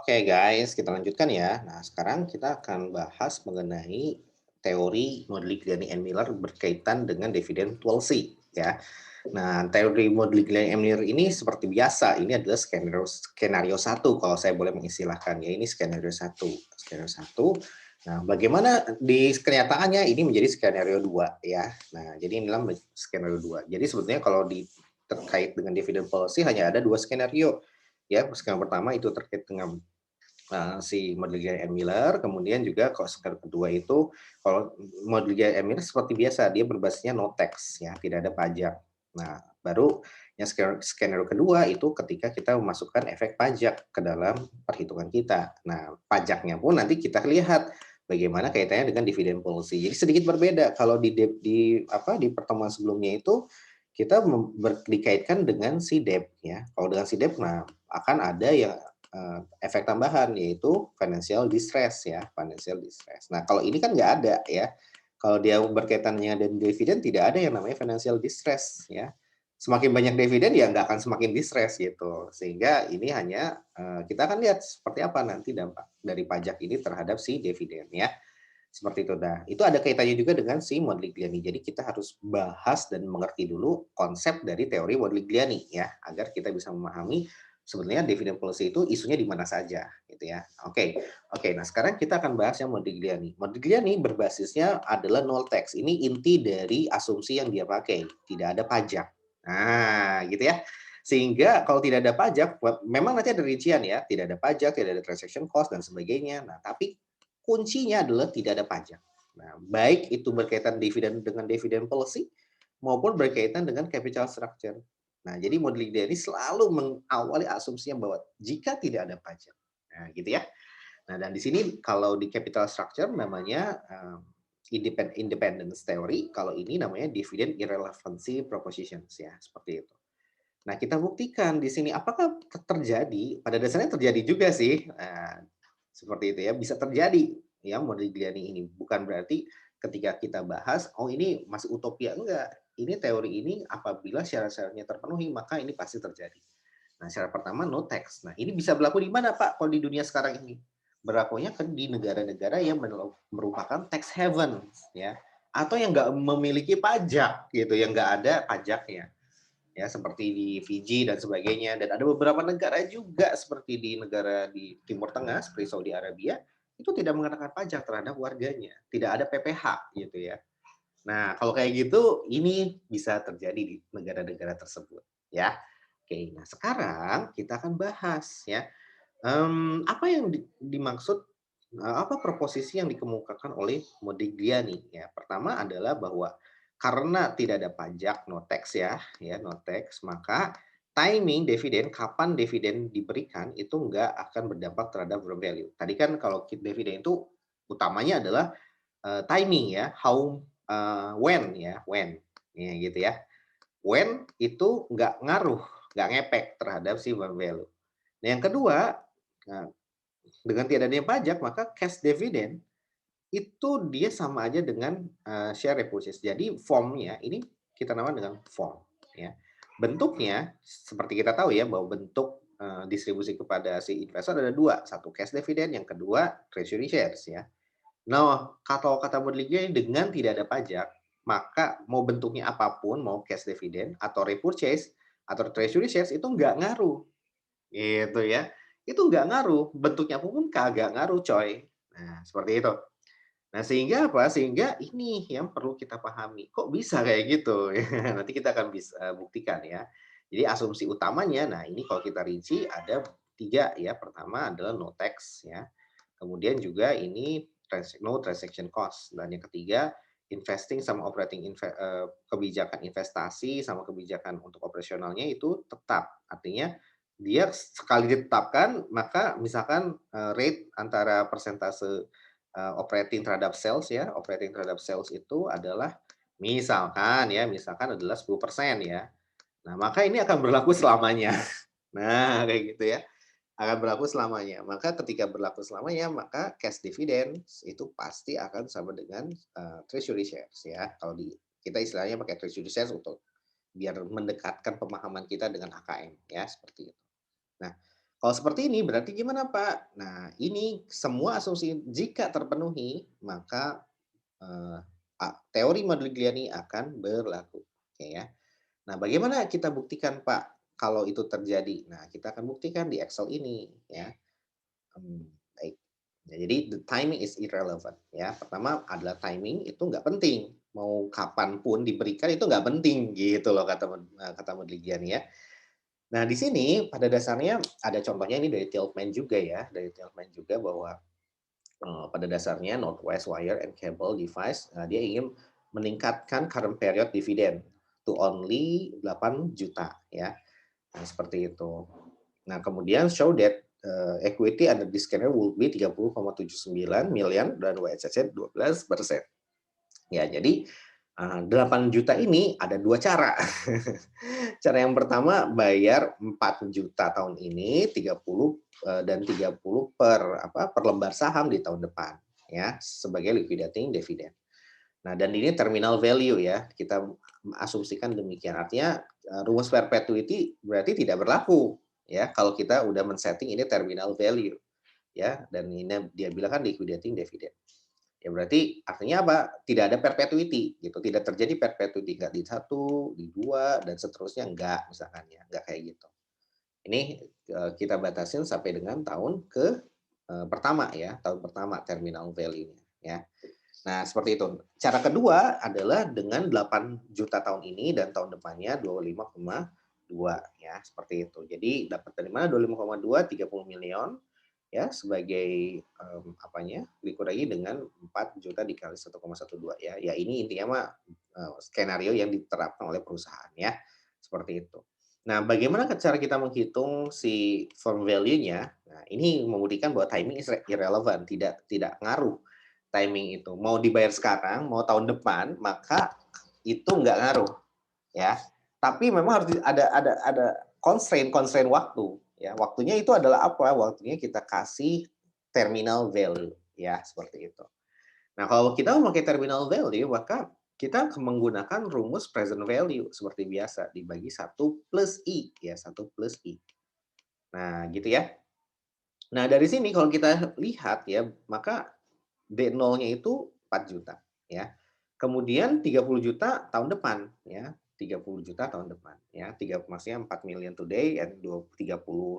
Oke guys, kita lanjutkan ya. Nah, sekarang kita akan bahas mengenai teori Modigliani and Miller berkaitan dengan dividen policy ya. Nah, teori Modigliani and Miller ini seperti biasa, ini adalah skenario skenario 1 kalau saya boleh mengistilahkan ya. Ini skenario satu. Skenario satu. Nah, bagaimana di kenyataannya ini menjadi skenario 2 ya. Nah, jadi inilah skenario 2. Jadi sebetulnya kalau terkait dengan dividen policy hanya ada dua skenario. Ya, skenario pertama itu terkait dengan si Modigliani and Miller, kemudian juga kalau skenario kedua itu, kalau Modigliani and Miller seperti biasa, dia berbasisnya no tax ya, tidak ada pajak. Nah, baru yang skenario kedua itu ketika kita memasukkan efek pajak ke dalam perhitungan kita. Nah, pajaknya pun nanti kita lihat bagaimana kaitannya dengan dividend policy. Jadi sedikit berbeda kalau di pertemuan sebelumnya itu kita dikaitkan dengan si debt ya. Kalau dengan si debt, nah akan ada yang efek tambahan yaitu financial distress ya, financial distress. Nah, kalau ini kan nggak ada ya. Kalau dia berkaitannya dengan dividen tidak ada yang namanya financial distress ya. Semakin banyak dividen ya nggak akan semakin distress gitu. Sehingga ini hanya kita akan lihat seperti apa nanti dampak dari pajak ini terhadap si dividen ya. Seperti itu. Nah, itu ada kaitannya juga dengan si Modigliani. Jadi kita harus bahas dan mengerti dulu konsep dari teori Modigliani ya, agar kita bisa memahami sebenarnya dividend policy itu isunya di mana saja gitu ya. Oke. Oke, nah sekarang kita akan bahas yang Modigliani. Modigliani berbasisnya adalah null tax. Ini inti dari asumsi yang dia pakai, tidak ada pajak. Nah, gitu ya. Sehingga kalau tidak ada pajak, memang nanti ada rincian ya, tidak ada pajak, tidak ada transaction cost dan sebagainya. Nah, tapi kuncinya adalah tidak ada pajak. Nah, baik itu berkaitan dividen dengan dividen policy maupun berkaitan dengan capital structure. Nah, jadi modeling ini selalu mengawali asumsinya bahwa jika tidak ada pajak. Nah, gitu ya. Nah, dan di sini kalau di capital structure namanya independence theory, kalau ini namanya dividend irrelevancy propositions ya, seperti itu. Nah, kita buktikan di sini apakah terjadi, pada dasarnya terjadi juga sih. Nah, seperti itu ya, bisa terjadi ya Modigliani ini. Bukan berarti ketika kita bahas, oh ini masih utopia, enggak. Ini teori ini apabila syarat-syaratnya terpenuhi, maka ini pasti terjadi. Nah, syarat pertama no tax. Nah, ini bisa berlaku di mana Pak kalau di dunia sekarang ini? Berlakunya kan di negara-negara yang merupakan tax haven ya, atau yang nggak memiliki pajak gitu, yang nggak ada pajaknya ya, seperti di Fiji dan sebagainya. Dan ada beberapa negara juga seperti di negara di Timur Tengah seperti Saudi Arabia itu tidak mengenakan pajak terhadap warganya, tidak ada PPh gitu ya. Nah, kalau kayak gitu ini bisa terjadi di negara-negara tersebut ya. Oke, nah sekarang kita akan bahas ya, apa yang dimaksud, apa proposisi yang dikemukakan oleh Modigliani ya. Pertama adalah bahwa karena tidak ada pajak, no tax ya no tax, maka timing dividen, kapan dividen diberikan itu nggak akan berdampak terhadap firm value. Tadi kan kalau dividen itu utamanya adalah, timing ya, when ya, when, ya gitu ya. When itu nggak ngaruh, nggak ngepek terhadap si firm value. Nah yang kedua, nah dengan tidak adanya pajak, maka cash dividend itu dia sama aja dengan, share repurchase. Jadi formnya ini kita namakan dengan form, ya. Bentuknya seperti kita tahu ya bahwa bentuk, distribusi kepada si investor ada 2, satu cash dividend, yang kedua treasury shares ya. Nah, kalau kata Berliga dengan tidak ada pajak, maka mau bentuknya apapun, mau cash dividend atau repurchase atau treasury shares itu nggak ngaruh, gitu ya. Itu nggak ngaruh, bentuknya pun kagak ngaruh coy. Nah, seperti itu. Nah, sehingga apa? Sehingga ini yang perlu kita pahami, kok bisa kayak gitu? Nanti kita akan buktikan ya. Jadi asumsi utamanya, nah ini kalau kita rinci ada 3 ya. Pertama adalah no tax ya, kemudian juga ini no transaction cost, dan yang ketiga investing sama kebijakan investasi sama kebijakan untuk operasionalnya itu tetap. Artinya dia sekali ditetapkan, maka misalkan, rate antara persentase operating terhadap sales ya, operating terhadap sales itu adalah misalkan adalah 10% ya. Nah, maka ini akan berlaku selamanya. Nah, kayak gitu ya, akan berlaku selamanya. Maka ketika berlaku selamanya, maka cash dividends itu pasti akan sama dengan, treasury shares ya. Kalau kita istilahnya pakai treasury shares untuk biar mendekatkan pemahaman kita dengan HKM ya, seperti itu. Nah, Kalau seperti ini berarti gimana, Pak? Nah, ini semua asumsi jika terpenuhi, maka, eee, teori Modigliani akan berlaku, oke ya. Nah, bagaimana kita buktikan, Pak, kalau itu terjadi? Nah, kita akan buktikan di Excel ini ya. Baik. Ya, jadi the timing is irrelevant ya. Pertama adalah timing itu nggak penting, mau kapan pun diberikan itu nggak penting gitu loh kata Modigliani ya. Nah, di sini pada dasarnya ada contohnya ini dari Tiltman juga ya, dari Tiltman juga bahwa, pada dasarnya Northwest Wire and Cable Device, dia ingin meningkatkan current period dividend to only 8 juta ya, nah seperti itu. Nah, kemudian show that, equity under this scenario will be 30,79 miliar dan WHC 12%. Ya, jadi, 8 juta ini ada 2 cara. Cara yang pertama bayar 4 juta tahun ini, 30 dan 30 per lembar saham di tahun depan, ya, sebagai liquidating dividend. Nah, dan ini terminal value ya, kita asumsikan demikian. Artinya, rumus perpetuity berarti tidak berlaku, ya, kalau kita udah men-setting ini terminal value, ya, dan ini dia bilang kan liquidating dividend. Ya berarti artinya apa? Tidak ada perpetuity gitu, tidak terjadi perpetuity, nggak di satu, di 2 dan seterusnya enggak, misalkan ya, enggak kayak gitu. Ini, kita batasin sampai dengan tahun pertama ya, tahun pertama terminal value-nya, ya. Nah, seperti itu. Cara kedua adalah dengan 8 juta tahun ini dan tahun depannya 25,2 ya, seperti itu. Jadi dapat dari mana 25,2, 30 miliar ya sebagai apanya dikurangi dengan 4 juta dikali 1,12 ya. Ya ini intinya mah skenario yang diterapkan oleh perusahaan ya. Seperti itu. Nah, bagaimana cara kita menghitung si firm value-nya? Nah, ini membuktikan bahwa timing is irrelevant, tidak ngaruh timing itu. Mau dibayar sekarang, mau tahun depan, maka itu nggak ngaruh ya. Tapi memang harus ada constraint waktu ya. Waktunya itu adalah apa? Waktunya kita kasih terminal value ya, seperti itu. Nah, kalau kita memakai terminal value, maka kita menggunakan rumus present value seperti biasa dibagi 1 plus I ya, 1 plus I. Nah, gitu ya. Nah, dari sini kalau kita lihat ya, maka D0-nya itu 4 juta ya. Kemudian 30 juta tahun depan ya, 30 juta tahun depan ya, maksudnya 4 million today and 30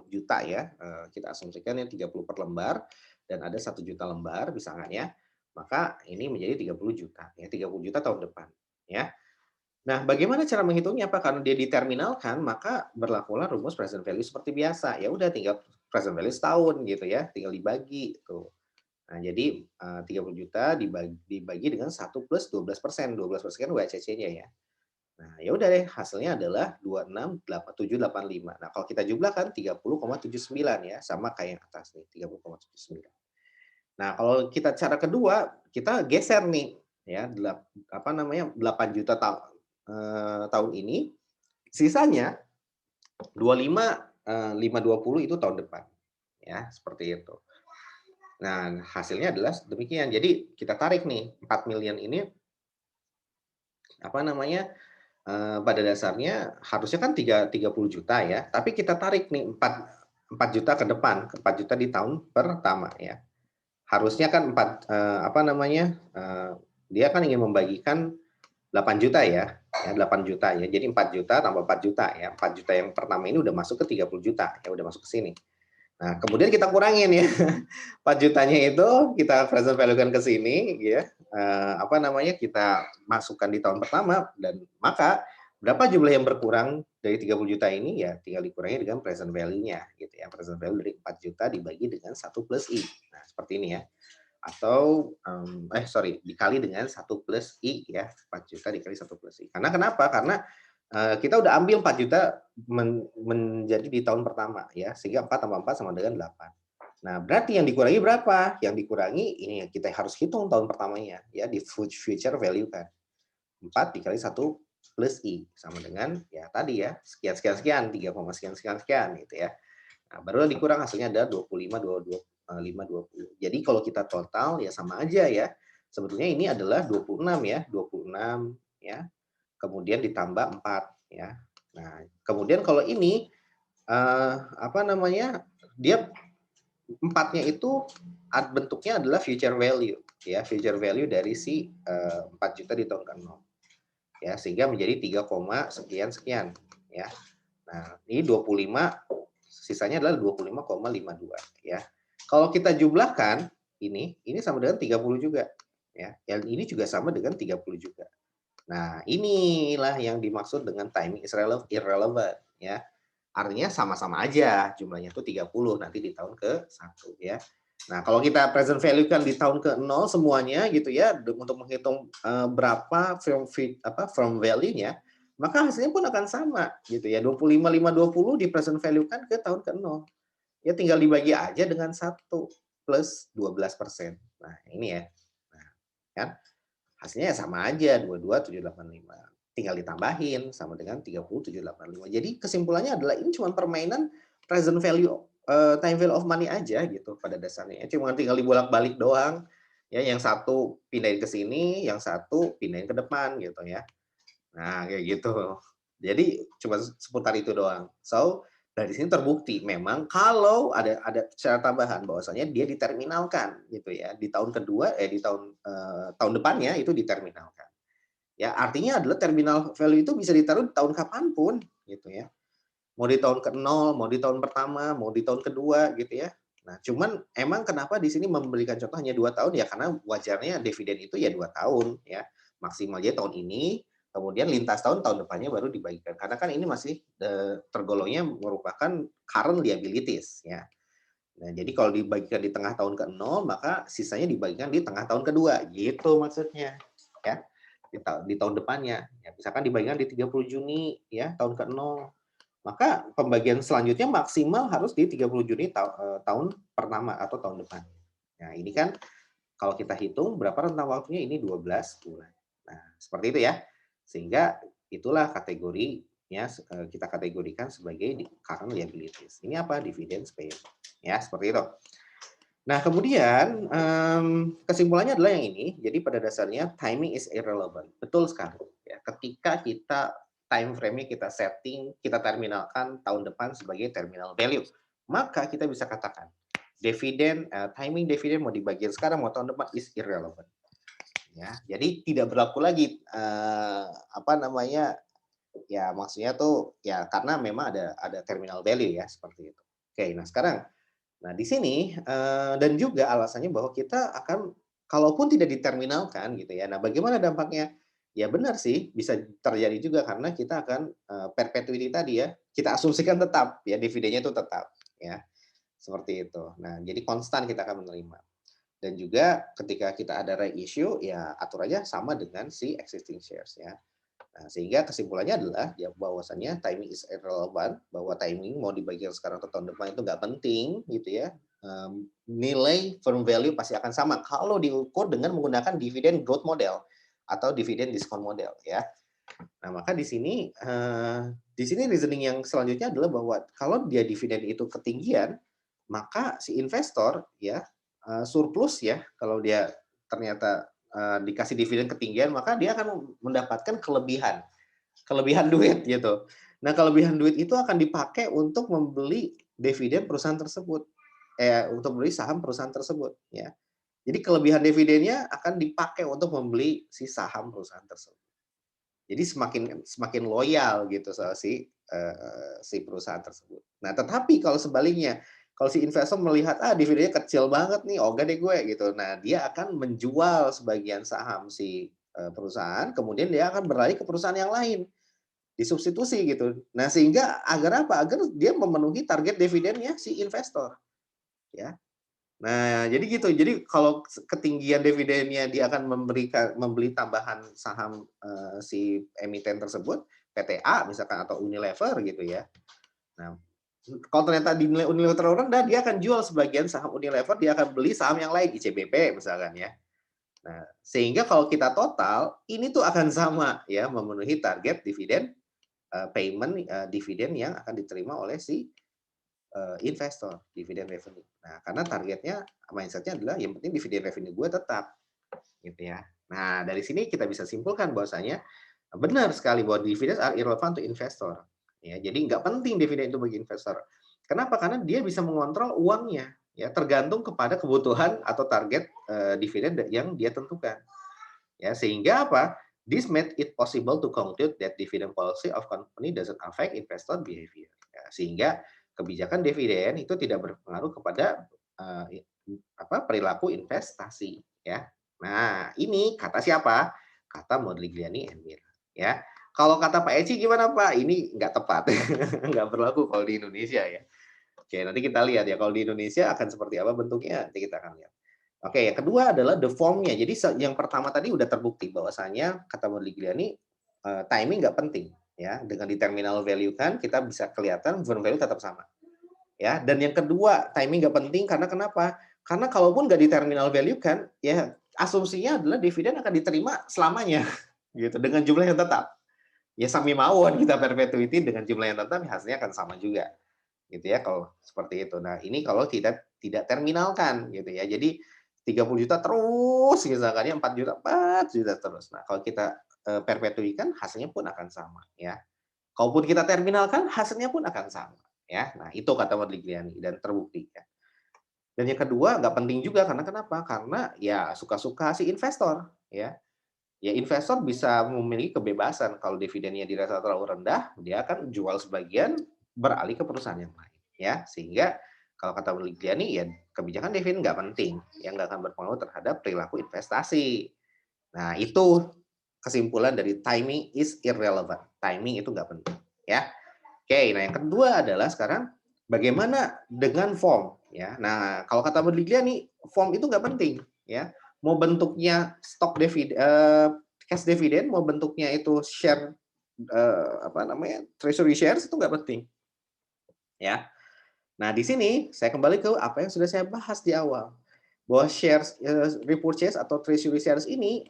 juta ya, kita asumsikan yang 30 per lembar dan ada 1 juta lembar misalkan ya, maka ini menjadi 30 juta ya, 30 juta tahun depan ya. Nah, bagaimana cara menghitungnya? Apa? Karena dia diterminalkan, maka berlakulah rumus present value seperti biasa. Ya udah tinggal present value setahun gitu ya, tinggal dibagi tuh. Nah, jadi, 30 juta dibagi dengan 1 plus 12%, 12% kan WACC-nya ya. Nah, ya udah deh hasilnya adalah 26,785. Nah, kalau kita jumlahkan 30,79 ya, sama kayak yang atas nih, 30,79. Nah, kalau kita cara kedua, kita geser nih ya, 8 juta tahun ini, sisanya 25, 520 itu tahun depan, ya, seperti itu. Nah, hasilnya adalah demikian. Jadi kita tarik nih 4 miliar ini, apa namanya, pada dasarnya harusnya kan 30 juta ya, tapi kita tarik nih 4 juta ke depan, 4 juta di tahun pertama ya. Harusnya kan apa namanya, dia kan ingin membagikan 8 juta ya, 8 juta ya. Jadi 4 juta tambah 4 juta ya, 4 juta yang pertama ini udah masuk ke 30 juta, ya udah masuk ke sini. Nah, kemudian kita kurangin ya, 4 jutanya itu kita present value-kan ke sini ya, apa namanya, kita masukkan di tahun pertama dan maka berapa jumlah yang berkurang dari 30 juta ini, ya tinggal dikurangi dengan present value-nya gitu ya, present value dari 4 juta dibagi dengan 1 plus I. Nah, seperti ini ya. Atau, sorry, dikali dengan 1 plus I ya, 4 juta dikali 1 plus I. Karena kenapa? Karena kita udah ambil 4 juta menjadi di tahun pertama ya, sehingga 4 tambah 4 sama dengan 8. Nah, berarti yang dikurangi berapa? Yang dikurangi ini yang kita harus hitung tahun pertamanya ya, di future value kan. 4 dikali 1 plus I sama dengan ya tadi ya, sekian sekian sekian, 3, sekian sekian sekian gitu ya. Nah, baru dikurang hasilnya ada 25, 22, 5, 20. Jadi kalau kita total ya sama aja ya. Sebetulnya ini adalah 26 ya, 26 ya, kemudian ditambah 4 ya. Nah, kemudian kalau ini apa namanya, dia empatnya itu bentuknya adalah future value, ya, future value dari si 4 juta di tahun ke-0, ya, sehingga menjadi 3, sekian sekian, ya. Nah, ini 25, sisanya adalah 25,52, ya. Kalau kita jumlahkan ini sama dengan 30 juga, ya. Yang ini juga sama dengan 30 juga. Nah, inilah yang dimaksud dengan timing is irrelevant, ya. Artinya sama-sama aja jumlahnya itu 30 nanti di tahun ke-1, ya. Nah, kalau kita present value kan di tahun ke-0 semuanya gitu ya, untuk menghitung berapa from value-nya, maka hasilnya pun akan sama gitu ya. 25, 5, 20 di present value kan ke tahun ke-0. Ya tinggal dibagi aja dengan 1 plus 12%. Nah, ini ya. Nah, kan hasilnya ya sama aja 22,785. Tinggal ditambahin sama dengan 30,785. Jadi kesimpulannya adalah ini cuma permainan present value time value of money aja gitu pada dasarnya. Cuma tinggal dibolak-balik doang. Ya, yang satu pindahin ke sini, yang satu pindahin ke depan gitu ya. Nah, kayak gitu. Jadi cuma seputar itu doang. So, dari sini terbukti memang kalau ada syarat tambahan bahwasanya dia diterminalkan gitu ya. Di tahun kedua di tahun depannya itu diterminalkan. Ya, artinya adalah terminal value itu bisa ditaruh di tahun kapan pun gitu ya. Mau di tahun ke-0, mau di tahun pertama, mau di tahun kedua gitu ya. Nah, cuman emang kenapa di sini memberikan contoh hanya 2 tahun ya karena wajarnya dividen itu ya 2 tahun ya. Maksimalnya tahun ini, kemudian lintas tahun, tahun depannya baru dibagikan. Karena kan ini masih tergolongnya merupakan current liabilities ya. Nah, jadi kalau dibagikan di tengah tahun ke-0, maka sisanya dibagikan di tengah tahun kedua, gitu maksudnya ya. Di tahun depannya. Ya, misalkan dibagikan di 30 Juni ya, tahun ke-0, maka pembagian selanjutnya maksimal harus di 30 Juni tahun pertama atau tahun depan. Nah, ini kan kalau kita hitung berapa rentang waktunya ini 12 bulan. Nah, seperti itu ya. Sehingga itulah kategorinya kita kategorikan sebagai current liabilities. Ini apa? Dividends payable. Ya, seperti itu. Nah, kemudian kesimpulannya adalah yang ini. Jadi pada dasarnya timing is irrelevant. Betul sekali. Ya, ketika kita time frame-nya kita setting, kita terminalkan tahun depan sebagai terminal value, maka kita bisa katakan timing dividen mau dibagian sekarang mau tahun depan is irrelevant. Ya, jadi tidak berlaku lagi ya maksudnya tuh ya karena memang ada terminal value ya seperti itu. Oke, nah sekarang nah, di sini dan juga alasannya bahwa kita akan kalaupun tidak diterminalkan gitu ya. Nah, bagaimana dampaknya? Ya benar sih, bisa terjadi juga karena kita akan perpetuity tadi ya. Kita asumsikan tetap ya dividennya itu tetap ya. Seperti itu. Nah, jadi konstan kita akan menerima. Dan juga ketika kita ada reissue ya atur aja sama dengan si existing shares ya. Nah, sehingga kesimpulannya adalah ya bahwasannya timing is irrelevant, bahwa timing mau dibagikan sekarang atau tahun depan itu nggak penting gitu ya. Nilai firm value pasti akan sama kalau diukur dengan menggunakan dividend growth model atau dividend discount model ya. Nah, maka di sini reasoning yang selanjutnya adalah bahwa kalau dia dividen itu ketinggian, maka si investor ya surplus ya kalau dia ternyata dikasih dividen ketinggian, maka dia akan mendapatkan kelebihan duit gitu. Nah, kelebihan duit itu akan dipakai untuk membeli dividen perusahaan tersebut, untuk membeli saham perusahaan tersebut ya. Jadi kelebihan dividennya akan dipakai untuk membeli si saham perusahaan tersebut. Jadi semakin loyal gitu si perusahaan tersebut. Nah, tetapi kalau sebaliknya, kalau si investor melihat dividennya kecil banget nih, ogah deh gue gitu. Nah, dia akan menjual sebagian saham si perusahaan, kemudian dia akan beralih ke perusahaan yang lain, disubstitusi gitu. Nah, sehingga agar apa? Agar dia memenuhi target dividennya si investor, ya. Nah, jadi gitu. Jadi kalau ketinggian dividennya dia akan membeli tambahan saham si emiten tersebut, PTA misalkan atau Unilever gitu ya. Nah, kalau ternyata dinilai Unilever terlalu rendah, dia akan jual sebagian saham Unilever, dia akan beli saham yang lain, ICBP misalkan ya. Nah, sehingga kalau kita total, ini tuh akan sama ya, memenuhi target dividen payment dividen yang akan diterima oleh si investor, dividen revenue. Nah, karena targetnya, mindset-nya adalah yang penting dividen revenue gue tetap, gitu ya. Nah, dari sini kita bisa simpulkan bahwasanya benar sekali bahwa dividends are irrelevant to investor. Ya, jadi nggak penting dividen itu bagi investor. Kenapa? Karena dia bisa mengontrol uangnya, ya tergantung kepada kebutuhan atau target dividen yang dia tentukan. Ya, sehingga apa? This made it possible to conclude that dividend policy of company doesn't affect investor behavior. Ya, sehingga kebijakan dividen itu tidak berpengaruh kepada perilaku investasi. Ya, nah ini kata siapa? Kata Modigliani and Miller. Ya, kalau kata Pak Eci gimana Pak? Ini nggak tepat, nggak berlaku kalau di Indonesia ya. Oke, nanti kita lihat ya kalau di Indonesia akan seperti apa bentuknya, nanti kita akan lihat. Oke, yang kedua adalah the form-nya. Jadi yang pertama tadi udah terbukti bahwasanya kata Modigliani timing nggak penting ya. Dengan di terminal value kan kita bisa kelihatan firm value tetap sama. Ya, dan yang kedua timing nggak penting karena kenapa? Karena kalaupun nggak di terminal value kan, ya asumsinya adalah dividen akan diterima selamanya gitu dengan jumlah yang tetap. Ya sami mawon kita perpetuity dengan jumlah yang tetap hasilnya akan sama juga gitu ya kalau seperti itu. Nah, ini kalau tidak terminalkan gitu ya. Jadi 30 juta terus misalkan ya 4 juta, 4 juta terus. Nah, kalau kita perpetuity kan hasilnya pun akan sama ya. Kalaupun kita terminalkan hasilnya pun akan sama ya. Nah, itu kata Modigliani dan terbukti ya. Dan yang kedua nggak penting juga karena kenapa? Karena ya suka-suka si investor ya. Ya investor bisa memiliki kebebasan kalau dividennya dirasa terlalu rendah, dia akan jual sebagian beralih ke perusahaan yang lain, ya. Sehingga kalau kata Modigliani ya kebijakan dividen nggak penting, yang nggak akan berpengaruh terhadap perilaku investasi. Nah itu kesimpulan dari timing is irrelevant. Timing itu nggak penting, ya. Oke, nah yang kedua adalah sekarang bagaimana dengan form, ya. Nah kalau kata Modigliani form itu nggak penting, ya. Mau bentuknya stok dividen, cash dividend, mau bentuknya itu share treasury shares itu nggak penting, ya. Nah di sini saya kembali ke apa yang sudah saya bahas di awal bahwa shares repurchase atau treasury shares ini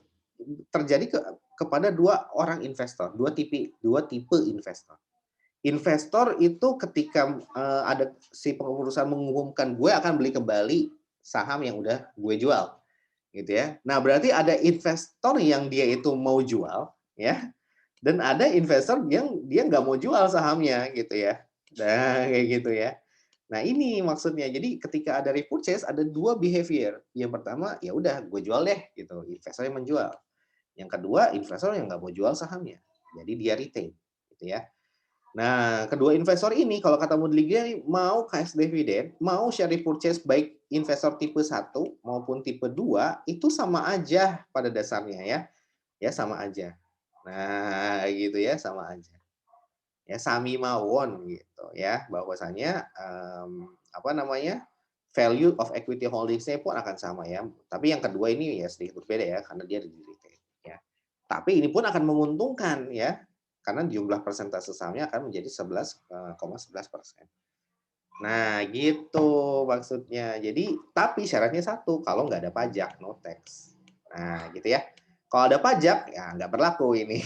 terjadi kepada dua orang investor, dua tipe investor. Investor itu ketika ada si pengurusan mengumumkan gue akan beli kembali saham yang udah gue jual, gitu ya. Nah berarti ada investor yang dia itu mau jual, ya, dan ada investor yang dia nggak mau jual sahamnya, gitu ya. Nah kayak gitu ya. Nah ini maksudnya. Jadi ketika ada repurchase ada dua behavior. Yang pertama ya udah gue jual deh, gitu. Investor yang menjual. Yang kedua investor yang nggak mau jual sahamnya. Jadi dia retain, gitu ya. Nah, kedua investor ini kalau kata Modigliani mau cash dividend, mau share repurchase baik investor tipe 1 maupun tipe 2 itu sama aja pada dasarnya ya. Ya sama aja. Nah, gitu ya, sama aja. Ya sami mawon gitu ya, bahwasanya value of equity holdings-nya pun akan sama ya. Tapi yang kedua ini ya sedikit berbeda ya karena dia di retail ya. Tapi ini pun akan menguntungkan ya, karena jumlah persentase sahamnya akan menjadi 11,11%. Nah, gitu maksudnya. Jadi, tapi syaratnya satu, kalau nggak ada pajak, no tax. Nah, gitu ya. Kalau ada pajak, ya nggak berlaku ini.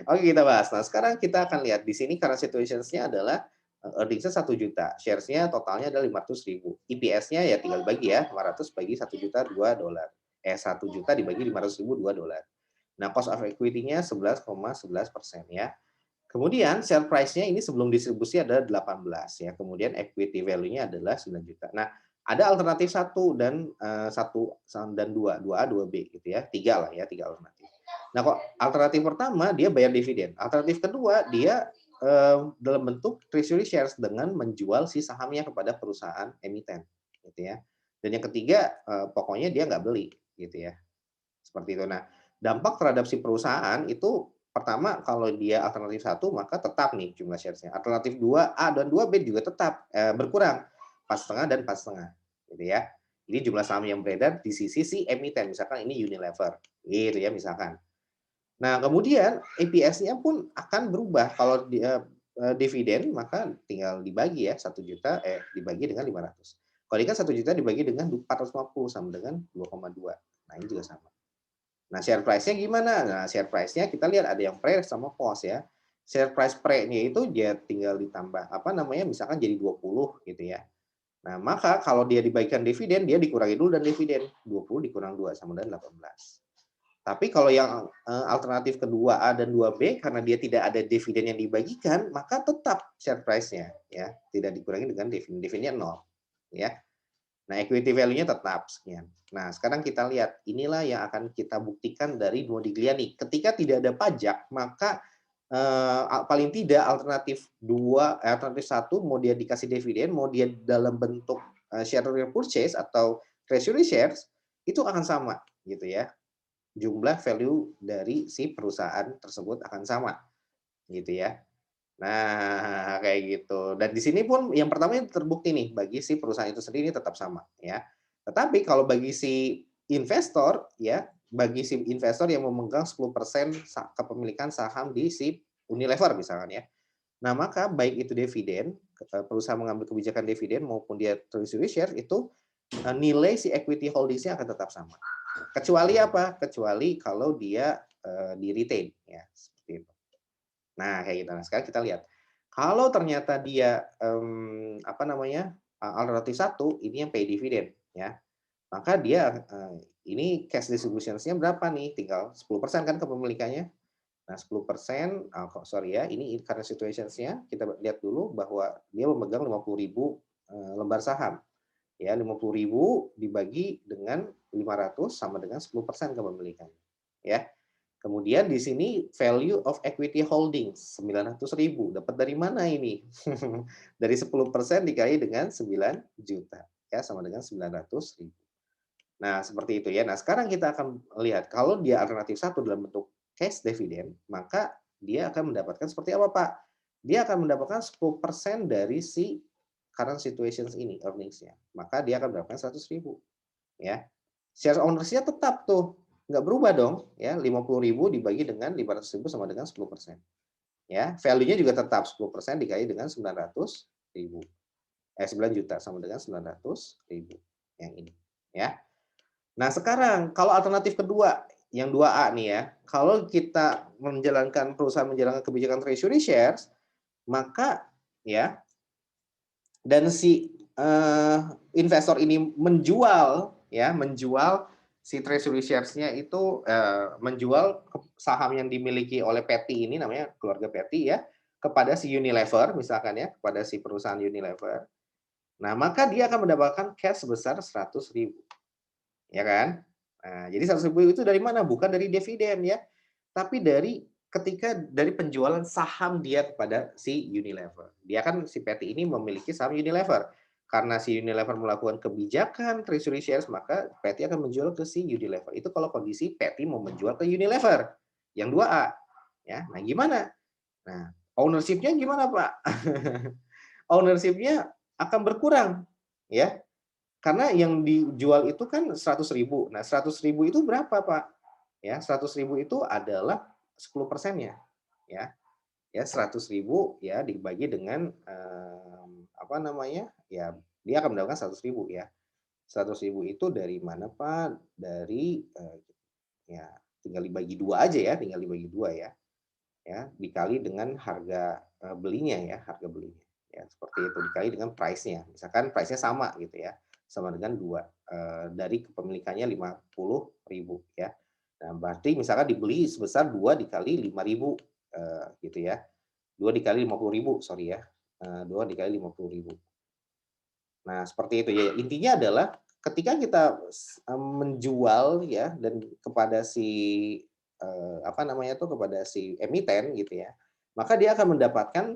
Oke, kita bahas. Nah, sekarang kita akan lihat di sini current situations-nya adalah earnings-nya 1 juta, shares-nya totalnya adalah 500.000. EPS-nya ya tinggal bagi ya, 500 bagi 1 juta $2. 1 juta dibagi 500.000 $2. Nah, cost of equity-nya 11,11% ya. Kemudian share price-nya ini sebelum distribusi adalah 18 ya. Kemudian equity value-nya adalah 9 juta. Nah, ada alternatif 1 dan 1 dan 2, 2A, 2B gitu ya. 3 lah ya, 3 alternatif. Nah, kok alternatif pertama dia bayar dividen. Alternatif kedua dia dalam bentuk treasury shares dengan menjual si sahamnya kepada perusahaan emiten gitu ya. Dan yang ketiga pokoknya dia nggak beli gitu ya. Seperti itu. Nah, dampak terhadap si perusahaan itu pertama kalau dia alternatif 1 maka tetap nih jumlah shares-nya. Alternatif 2A dan 2B juga tetap berkurang 4,5 dan 4,5 gitu ya. Ini jumlah saham yang beredar di sisi si emiten, misalkan ini Unilever gitu ya misalkan. Nah, kemudian EPS-nya pun akan berubah kalau dia dividen maka tinggal dibagi ya 1 juta dibagi dengan 500. Kalau ini kan 1 juta dibagi dengan 450 sama dengan 2,2. Nah, ini juga sama. Nah, share price-nya gimana? Nah, share price-nya kita lihat ada yang pre sama post ya. Share price pre-nya itu dia tinggal ditambah misalkan jadi 20 gitu ya. Nah, maka kalau dia dibagikan dividen, dia dikurangi dulu dan dividen. 20 dikurang 2 sama dengan 18. Tapi kalau yang alternatif kedua A dan 2B karena dia tidak ada dividen yang dibagikan, maka tetap share price-nya ya, tidak dikurangi dengan dividen, dividennya 0 ya. Nah, equity value-nya tetap sekian. Nah, sekarang kita lihat, inilah yang akan kita buktikan dari Modigliani. Ketika tidak ada pajak, maka paling tidak alternatif 2, alternatif 1 mau dia dikasih dividen, mau dia dalam bentuk share repurchase atau treasury shares, itu akan sama gitu ya. Jumlah value dari si perusahaan tersebut akan sama gitu ya. Nah, kayak gitu. Dan di sini pun yang pertama yang terbukti nih, bagi si perusahaan itu sendiri tetap sama ya. Tetapi kalau bagi si investor ya, bagi si investor yang memegang 10% kepemilikan saham di si Unilever misalkan ya. Nah, maka baik itu dividen, perusahaan mengambil kebijakan dividen maupun dia treasury share itu nilai si equity holdingsnya akan tetap sama. Kecuali apa? Kecuali kalau dia di retain ya, seperti itu. Nah, kayak gitu. Nah, sekarang kita lihat. Kalau ternyata dia, apa namanya, alternatif satu, ini yang pay dividend, ya. Maka dia, ini cash distributions-nya berapa nih? Tinggal 10% kan kepemilikannya. Nah, 10%, kok sorry ya, ini current situations-nya kita lihat dulu bahwa dia memegang 50.000 lembar saham. Ya, 50.000 dibagi dengan 500 sama dengan 10% kepemilikan. Ya. Kemudian di sini value of equity holdings 900.000. Dapat dari mana ini? Dari 10% dikali dengan 9 juta. Ya, sama dengan 900.000. Nah, seperti itu ya. Nah, sekarang kita akan lihat kalau dia alternatif satu dalam bentuk cash dividend, maka dia akan mendapatkan seperti apa, Pak? Dia akan mendapatkan 10% dari si current situations ini, earnings-nya. Maka dia akan mendapatkan 100.000 ya. Share ownership-nya tetap tuh, nggak berubah dong ya, 50.000 dibagi dengan 500.000 sama dengan 10%. Ya, value-nya juga tetap 10% dikali dengan 900.000. 9 juta sama dengan 900.000 yang ini ya. Nah, sekarang kalau alternatif kedua yang 2A nih ya, kalau kita perusahaan menjalankan kebijakan treasury shares, maka ya dan si investor ini menjual si treasury shares-nya itu menjual saham yang dimiliki oleh Patty ini namanya keluarga Patty ya kepada si Unilever misalkan ya kepada si perusahaan Unilever. Nah, maka dia akan mendapatkan cash sebesar 100.000. Ya kan? Nah, jadi 100.000 itu dari mana? Bukan dari dividen ya, tapi dari penjualan saham dia kepada si Unilever. Dia kan si Patty ini memiliki saham Unilever. Karena si Unilever melakukan kebijakan treasury shares, maka Patty akan menjual ke si Unilever. Itu kalau kondisi Patty mau menjual ke Unilever yang 2A. Ya, nah gimana? Nah, ownership-nya gimana, Pak? Ownership-nya akan berkurang, ya. Karena yang dijual itu kan 100.000. Nah, 100.000 itu berapa, Pak? Ya, 100.000 itu adalah 10%-nya, ya. Ya, 100.000 ya dibagi dengan apa namanya? Ya, dia akan mendapatkan 100.000 ya. 100.000 itu dari mana, Pak? Dari ya tinggal dibagi dua aja ya, tinggal dibagi dua ya. Ya, dikali dengan harga belinya ya, harga belinya. Ya, seperti itu dikali dengan price-nya. Misalkan price-nya sama gitu ya, sama dengan 2 dari kepemilikannya 50.000 ya. Nah, berarti misalkan dibeli sebesar 2 dikali 5.000 gitu ya. 2 dikali 50.000 sorry ya. 2 dikali 50.000. Nah, seperti itu ya. Intinya adalah ketika kita menjual ya dan kepada si apa namanya tuh kepada si emiten gitu ya, maka dia akan mendapatkan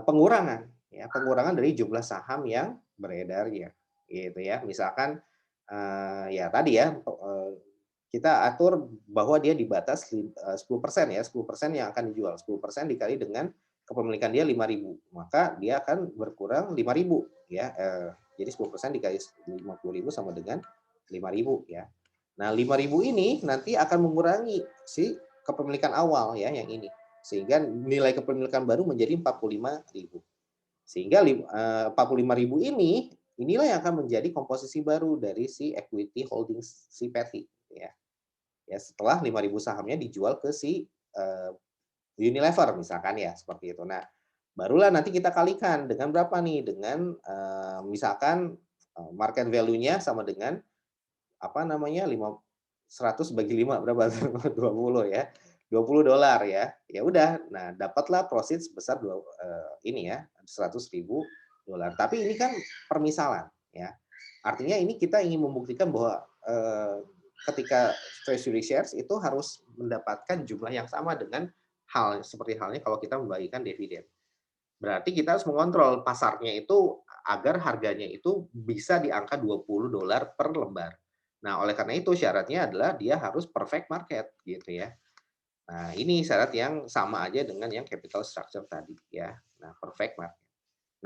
pengurangan ya, pengurangan dari jumlah saham yang beredar ya, gitu ya. Misalkan ya tadi ya kita atur bahwa dia dibatas 10% ya, 10% yang akan dijual, 10% dikali dengan kepemilikan dia 5.000, maka dia akan berkurang 5.000 ya. Jadi 10% dikali 50.000 sama dengan 5.000 ya. Nah, 5.000 ini nanti akan mengurangi si kepemilikan awal ya yang ini. Sehingga nilai kepemilikan baru menjadi 45.000. Sehingga 45.000 inilah yang akan menjadi komposisi baru dari si equity holdings si Patty ya. Ya, setelah 5.000 sahamnya dijual ke si Unilever misalkan ya, seperti itu. Nah, barulah nanti kita kalikan dengan berapa nih? Dengan misalkan market value-nya sama dengan apa namanya? 100 bagi 5 berapa tuh? 20 ya, $20 ya. Ya udah, nah dapatlah proceeds sebesar ini ya, $100.000. Tapi ini kan permisalan ya. Artinya ini kita ingin membuktikan bahwa, ketika treasury shares itu harus mendapatkan jumlah yang sama dengan seperti halnya kalau kita membagikan dividen. Berarti kita harus mengontrol pasarnya itu agar harganya itu bisa di angka $20 per lembar. Nah, oleh karena itu syaratnya adalah dia harus perfect market gitu ya. Nah, ini syarat yang sama aja dengan yang capital structure tadi ya. Nah, perfect market.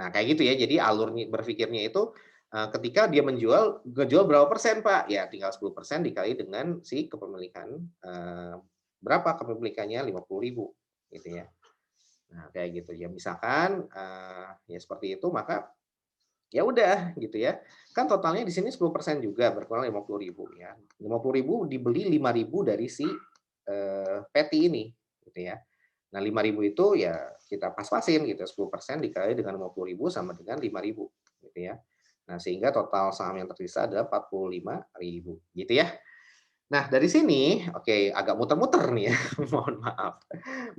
Nah, kayak gitu ya. Jadi alurnya berpikirnya itu ketika dia ngejual berapa persen, Pak? Ya tinggal 10% dikali dengan si kepemilikan, berapa kepemilikannya, 50.000 gitu ya. Nah, kayak gitu ya. Misalkan, ya seperti itu, maka ya udah gitu ya. Kan totalnya di sini 10% juga, berkurang 50.000 ya. 50.000 dibeli 5.000 dari si, patty ini gitu ya. Nah, 5.000 itu ya kita pas-pasin gitu, 10% dikali dengan 50.000 sama dengan 5.000 gitu ya. Nah, sehingga total saham yang tersisa adalah 45.000 gitu ya. Nah, dari sini oke, agak muter-muter nih ya, mohon maaf.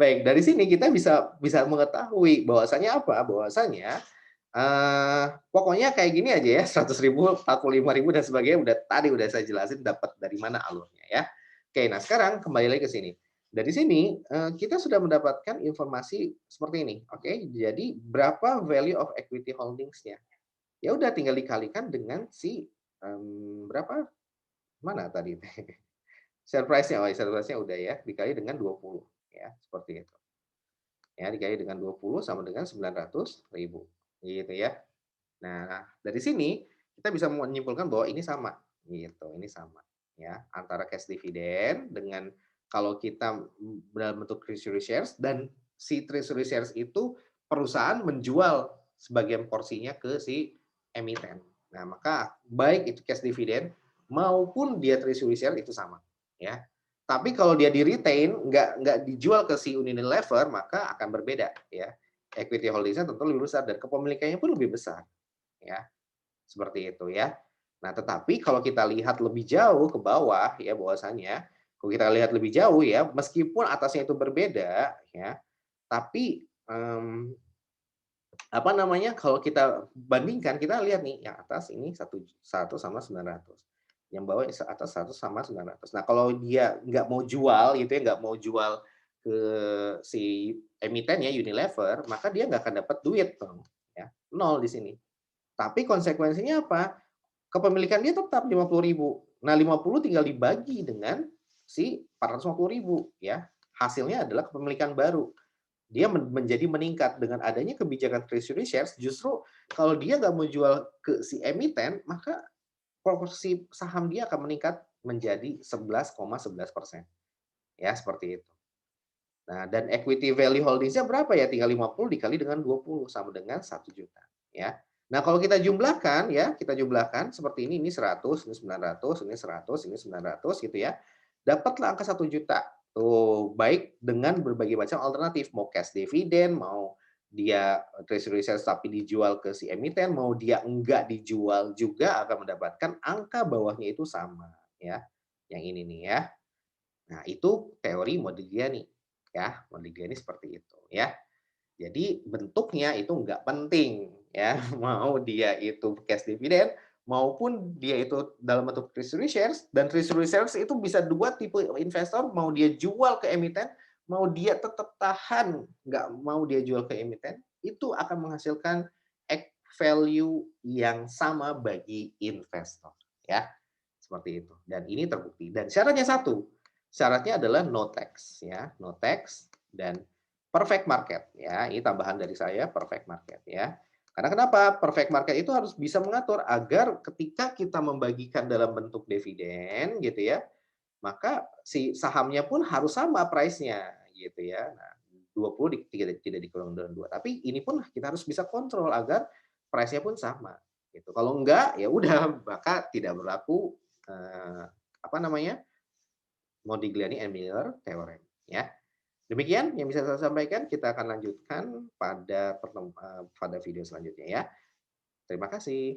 Baik, dari sini kita bisa bisa mengetahui bahwasanya apa, bahwasanya, pokoknya kayak gini aja ya, 100.000, 45.000 dan sebagainya udah saya jelasin dapat dari mana alurnya ya. Oke, nah sekarang kembali lagi ke sini. Dari sini, kita sudah mendapatkan informasi seperti ini, oke. Jadi berapa value of equity holdings-nya. Ya udah tinggal dikalikan dengan si, berapa, mana tadi? Share price-nya, oh share price-nya udah ya, dikali dengan 20 ya, seperti itu. Ya, dikali dengan 20 sama dengan 900.000 gitu ya. Nah, dari sini kita bisa menyimpulkan bahwa ini sama gitu, ini sama ya, antara cash dividend dengan kalau kita dalam bentuk treasury shares dan si treasury shares itu perusahaan menjual sebagian porsinya ke si emiten. Nah, maka baik itu cash dividend maupun dia treasury share itu sama ya. Tapi kalau dia di-retain, nggak dijual ke si Unilever, maka akan berbeda ya. Equity holdings-nya tentu lebih besar dan kepemilikannya pun lebih besar ya. Seperti itu ya. Nah, tetapi kalau kita lihat lebih jauh ke bawah ya bahwasanya, kalau kita lihat lebih jauh ya, meskipun atasnya itu berbeda ya, tapi, apa namanya, kalau kita bandingkan, kita lihat nih yang atas ini satu sama 900, yang bawah atas 100 sama 900. Nah, kalau dia nggak mau jual gitu ya, nggak mau jual ke si emiten ya, Unilever, maka dia nggak akan dapat duit dong ya, nol di sini. Tapi konsekuensinya apa? Kepemilikan dia tetap 50.000. Nah, 50 tinggal dibagi dengan si 450.000 ya. Hasilnya adalah kepemilikan baru. Dia menjadi meningkat dengan adanya kebijakan treasury shares, justru kalau dia nggak mau jual ke si emiten, maka proporsi saham dia akan meningkat menjadi 11,11%. Ya, seperti itu. Nah, dan equity value holdings-nya berapa ya? Tinggal 50 dikali dengan 20 sama dengan 1 juta ya. Nah, kalau kita jumlahkan ya, kita jumlahkan seperti ini 100, ini 900, ini 100, ini 900 gitu ya. Dapatlah angka 1 juta. Tuh, baik dengan berbagai macam alternatif, mau cash dividend, mau dia treasury shares tapi dijual ke si emiten, mau dia enggak dijual juga akan mendapatkan angka bawahnya itu sama ya. Yang ini nih ya. Nah, itu teori Modigliani ya, Modigliani seperti itu ya. Jadi bentuknya itu nggak penting ya, mau dia itu cash dividend maupun dia itu dalam bentuk treasury shares dan treasury shares itu bisa dua tipe investor, mau dia jual ke emiten, mau dia tetap tahan nggak mau dia jual ke emiten, itu akan menghasilkan value yang sama bagi investor ya. Seperti itu. Dan ini terbukti. Dan syaratnya satu, syaratnya adalah no tax ya, no tax dan perfect market ya. Ini tambahan dari saya perfect market ya. Karena kenapa? Perfect market itu harus bisa mengatur agar ketika kita membagikan dalam bentuk dividen gitu ya, maka si sahamnya pun harus sama price-nya gitu ya. Nah, 20 tidak dikurang dengan 2. Tapi ini pun kita harus bisa kontrol agar price-nya pun sama gitu. Kalau enggak ya udah maka tidak berlaku apa namanya? Modigliani and Miller theorem ya. Demikian yang bisa saya sampaikan, kita akan lanjutkan pada pada video selanjutnya ya. Terima kasih.